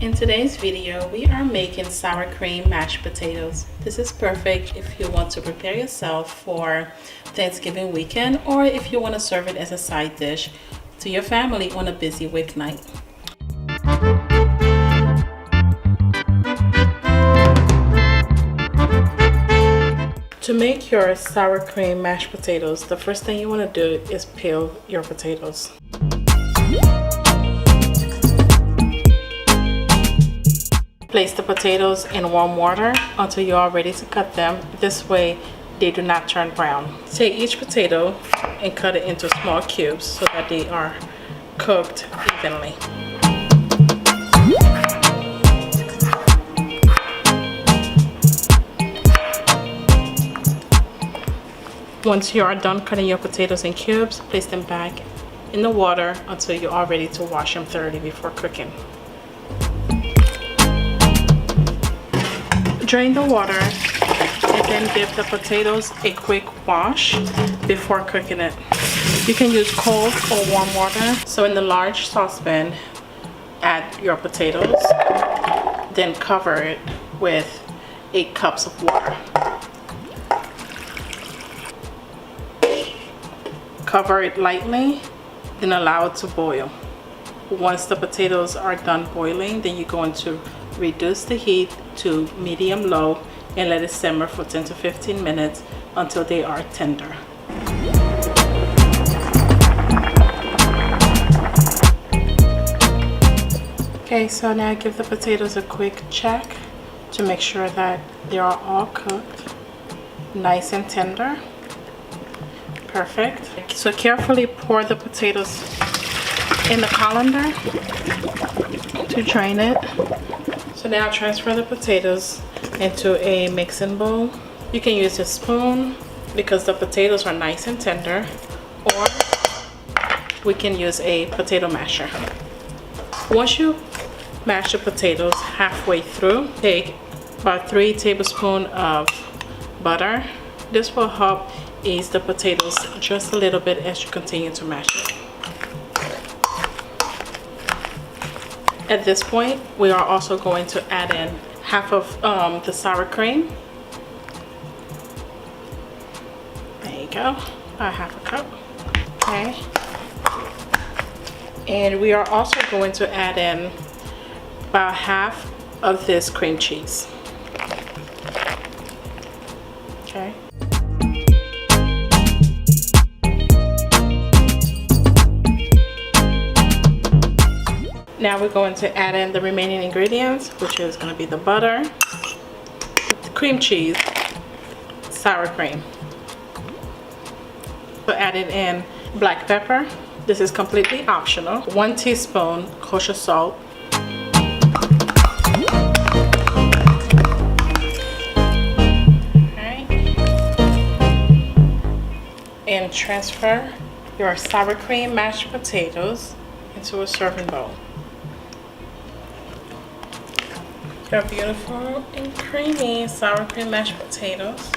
In today's video, we are making sour cream mashed potatoes. This is perfect if you want to prepare yourself for Thanksgiving weekend or if you want to serve it as a side dish to your family on a busy weeknight. To make your sour cream mashed potatoes, the first thing you want to do is peel your potatoes. Place the potatoes in warm water until you are ready to cut them. This way they do not turn brown. Take each potato and cut it into small cubes so that they are cooked evenly. Once you are done cutting your potatoes in cubes, place them back in the water until you are ready to wash them thoroughly before cooking. Drain the water and then give the potatoes a quick wash before cooking it. You can use cold or warm water. So in the large saucepan, add your potatoes, then cover it with 8 cups of water. Cover it lightly, then allow it to boil. Once the potatoes are done boiling, then you're going to reduce the heat to medium-low and let it simmer for 10 to 15 minutes until they are tender. Okay, so now give the potatoes a quick check to make sure that they are all cooked, nice and tender. Perfect. So carefully pour the potatoes in the colander to drain it. So now transfer the potatoes into a mixing bowl. You can use a spoon because the potatoes are nice and tender, or we can use a potato masher. Once you mash the potatoes halfway through, take about 3 tablespoons of butter. This will help ease the potatoes just a little bit as you continue to mash it. At this point, we are also going to add in half of the sour cream. There you go, about half a cup. Okay. And we are also going to add in about half of this cream cheese. Okay. Now we're going to add in the remaining ingredients, which is going to be the butter, the cream cheese, sour cream. So added in black pepper. This is completely optional. 1 teaspoon kosher salt. Okay. And transfer your sour cream mashed potatoes into a serving bowl. Your beautiful and creamy sour cream mashed potatoes.